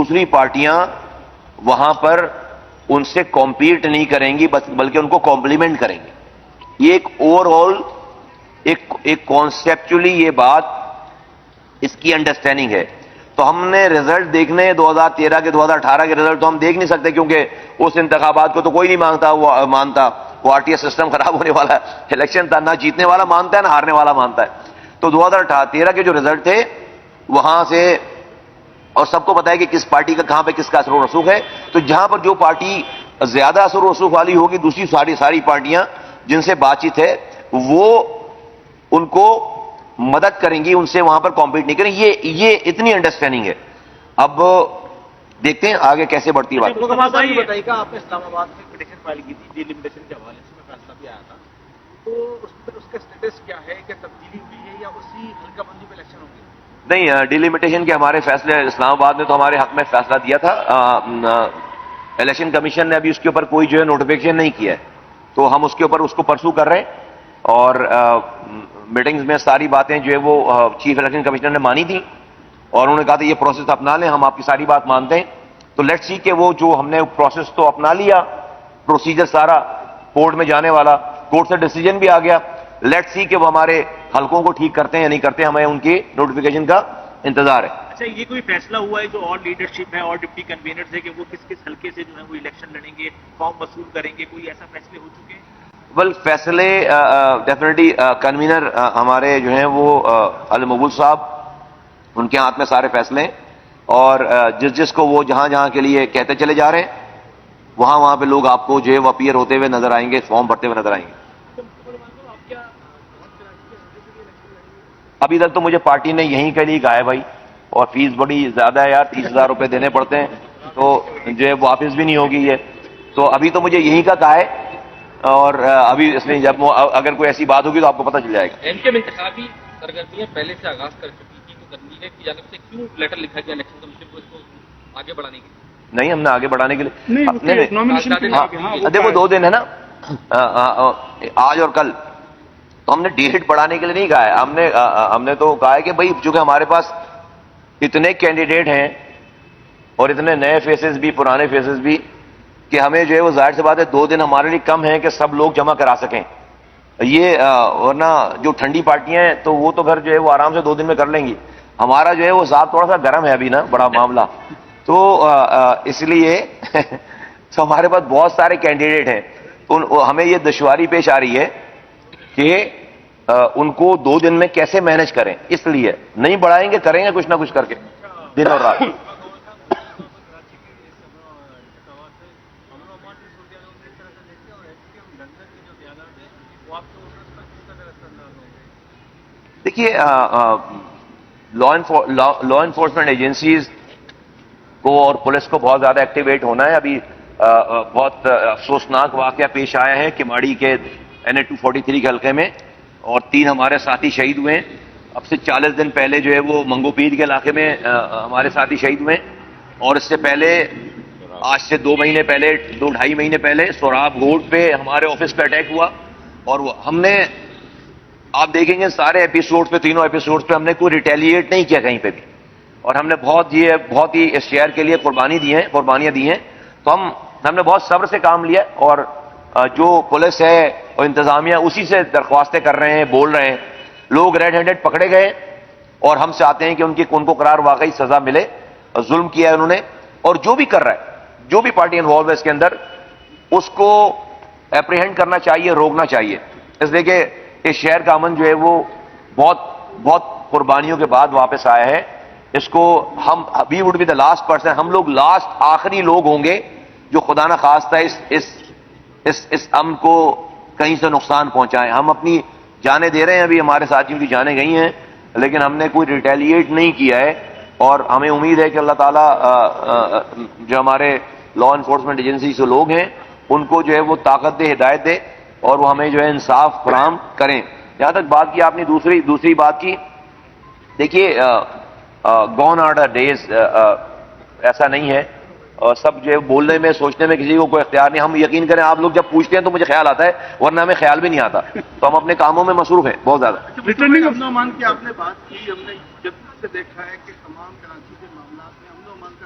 دوسری پارٹیاں وہاں پر ان سے کمپیٹ نہیں کریں گی بلکہ ان کو کمپلیمنٹ کریں گی. یہ ایک اوور آل ایک کانسیپچولی یہ بات اس کی انڈرسٹینڈنگ ہے. تو ہم نے رزلٹ دیکھنے 2013 کے 2018 کے رزلٹ تو ہم دیکھ نہیں سکتے کیونکہ اس انتخابات کو تو کوئی نہیں مانتا. وہ آر ٹی ایس سسٹم خراب ہونے والا الیکشن تھا, نہ جیتنے والا مانتا ہے نہ ہارنے والا مانتا ہے. تو 2013 کے جو رزلٹ تھے وہاں سے, اور سب کو پتا ہے کہ کس پارٹی کا کہاں پہ کس کا اثر و رسوخ ہے, تو جہاں پر جو پارٹی زیادہ اثر و رسوخ والی ہوگی دوسری ساری پارٹیاں جن سے بات چیت ہے وہ ان کو مدد کریں گی, ان سے وہاں پر کمپیٹ نہیں کریں گی. یہ اتنی انڈرسٹینڈنگ ہے. اب دیکھتے ہیں آگے کیسے بڑھتی ہے بات. بتائیے گا, آپ نے اسلام آباد میں پٹیشن فائل کی تھی ڈیلیمیٹیشن کے حوالے سے, میں فیصلہ بھی آیا تھا, تو اس کا اسٹیٹس کیا ہے, کہ تبدیلی ہوئی ہے یا اسی حلقہ بندی پہ الیکشن ہوگی؟ نہیں, ڈیلیمیٹیشن کے ہمارے فیصلے اسلام آباد میں تو ہمارے حق میں فیصلہ دیا تھا. الیکشن کمیشن نے ابھی اس کے اوپر کوئی جو ہے نوٹیفیکیشن نہیں کیا ہے, تو ہم اس کے اوپر اس کو پرسو کر رہے ہیں. اور میٹنگز میں ساری باتیں جو ہے وہ چیف الیکشن کمشنر نے مانی تھیں اور انہوں نے کہا تھا یہ پروسیس اپنا لیں, ہم آپ کی ساری بات مانتے ہیں. تو لیٹ سی کہ وہ جو ہم نے پروسیس تو اپنا لیا, پروسیجر سارا کورٹ میں جانے والا, کورٹ سے ڈیسیجن بھی آ گیا. لیٹ سی کہ وہ ہمارے حلقوں کو ٹھیک کرتے ہیں یا نہیں کرتے, ہمیں ان کی نوٹیفیکیشن کا انتظار ہے. اچھا, یہ کوئی فیصلہ ہوا ہے جو اور لیڈرشپ ہے اور ڈپٹی کنوینرز ہے کہ وہ کس کس حلقے سے جو ہے وہ الیکشن لڑیں گے, فارم وصول کریں گے, کوئی ایسا فیصلے ہو چکے ہیں؟ فیصلے ڈیفینیٹلی کنوینر ہمارے جو ہیں وہ المقبول صاحب, ان کے ہاتھ میں سارے فیصلے ہیں, اور جس کو وہ جہاں جہاں کے لیے کہتے چلے جا رہے ہیں وہاں پہ لوگ آپ کو جو ہے وہ اپیئر ہوتے ہوئے نظر آئیں گے, فارم بھرتے ہوئے نظر آئیں گے. ابھی تک تو مجھے پارٹی نے یہیں کے لیے کہا ہے بھائی, اور فیس بڑی زیادہ ہے یار, 30,000 روپے دینے پڑتے ہیں, تو جو ہے واپس بھی نہیں ہوگی یہ. تو ابھی تو مجھے یہیں کا کہا ہے, اور ابھی اس میں جب اگر کوئی ایسی بات ہوگی تو آپ کو پتہ چل جائے گا. ایم کے انتخابی سرگرمیاں پہلے سے آغاز کر چکی تھی, تو کنوینر کی جانب سے کیوں لیٹر لکھا گیا الیکشن کمیشن کو اس کو آگے بڑھانے کے لیے؟ نہیں, ہم نے آگے بڑھانے کے لیے دیکھو 2 دن ہے نا, آج اور کل, تو ہم نے ڈیٹ بڑھانے کے لیے نہیں کہا ہے. ہم نے تو کہا ہے کہ بھائی چونکہ ہمارے پاس اتنے کینڈیڈیٹ ہیں اور اتنے نئے فیسز بھی پرانے فیسز بھی, کہ ہمیں جو ہے وہ ظاہر سی بات ہے 2 دن ہمارے لیے کم ہے کہ سب لوگ جمع کرا سکیں. یہ ورنہ جو ٹھنڈی پارٹیاں ہیں تو وہ تو پھر جو ہے وہ آرام سے 2 دن میں کر لیں گی. ہمارا جو ہے وہ حساب تھوڑا سا گرم ہے ابھی نا, بڑا معاملہ, تو اس لیے تو ہمارے پاس بہت سارے کینڈیڈیٹ ہیں, تو ہمیں یہ دشواری پیش آ رہی ہے کہ ان کو 2 دن میں کیسے مینج کریں. اس لیے نہیں بڑھائیں گے, کریں گے کچھ نہ کچھ کر کے دن اور رات. دیکھیے, لا انفورسمنٹ ایجنسیز کو اور پولیس کو بہت زیادہ ایکٹیویٹ ہونا ہے. ابھی بہت افسوسناک واقعہ پیش آیا ہے کماڑی کے NH 243 کے حلقے میں, اور 3 ہمارے ساتھی شہید ہوئے ہیں. اب سے 40 دن پہلے جو ہے وہ منگو پیر کے علاقے میں ہمارے ساتھی شہید ہوئے ہیں, اور اس سے پہلے آج سے 2 مہینے پہلے 2-2.5 مہینے پہلے سوراب گوٹ پہ ہمارے آفس پہ اٹیک ہوا. اور وہ ہم نے, آپ دیکھیں گے سارے ایپیسوڈ پہ, تینوں ایپیسوڈ پہ ہم نے کوئی ریٹیلیٹ نہیں کیا کہیں پہ بھی, اور ہم نے بہت ہی اس شہر کے لیے قربانیاں دی ہیں. تو ہم نے بہت صبر سے کام لیا, اور جو پولیس ہے اور انتظامیہ اسی سے درخواستیں کر رہے ہیں, بول رہے ہیں. لوگ ریڈ ہینڈڈ پکڑے گئے اور ہم سے آتے ہیں کہ ان کو قرار واقعی سزا ملے. ظلم کیا ہے انہوں نے, اور جو بھی کر رہا ہے, جو بھی پارٹی انوالو ہے اس کے اندر, اس کو اپریہینڈ کرنا چاہیے, روکنا چاہیے. اس لیے کہ اس شہر کا امن جو ہے وہ بہت قربانیوں کے بعد واپس آیا ہے. اس کو we would be the last person, ہم لوگ لاسٹ آخری لوگ ہوں گے جو خدا نہ خواستہ اس امن کو کہیں سے نقصان پہنچائیں. ہم اپنی جانیں دے رہے ہیں, ابھی ہمارے ساتھیوں کی جانیں گئی ہیں, لیکن ہم نے کوئی ریٹیلیٹ نہیں کیا ہے. اور ہمیں امید ہے کہ اللہ تعالیٰ جو ہمارے لا انفورسمنٹ ایجنسی سے لوگ ہیں ان کو جو ہے وہ طاقت دے, ہدایت دے, اور وہ ہمیں جو ہے انصاف فراہم کریں. جہاں تک بات کی آپ نے دوسری بات کی, دیکھیے گون آر دا ڈیز, ایسا نہیں ہے. اور سب جو ہے بولنے میں سوچنے میں کسی کو کوئی اختیار نہیں. ہم یقین کریں آپ لوگ جب پوچھتے ہیں تو مجھے خیال آتا ہے, ورنہ ہمیں خیال بھی نہیں آتا. تو ہم اپنے کاموں میں مصروف ہیں بہت زیادہ. ریٹرننگ امن و امان کی آپ نے بات کی, ہم نے جب سے دیکھا ہے کہ تمام کراچی کے معاملات میں امن و امان کا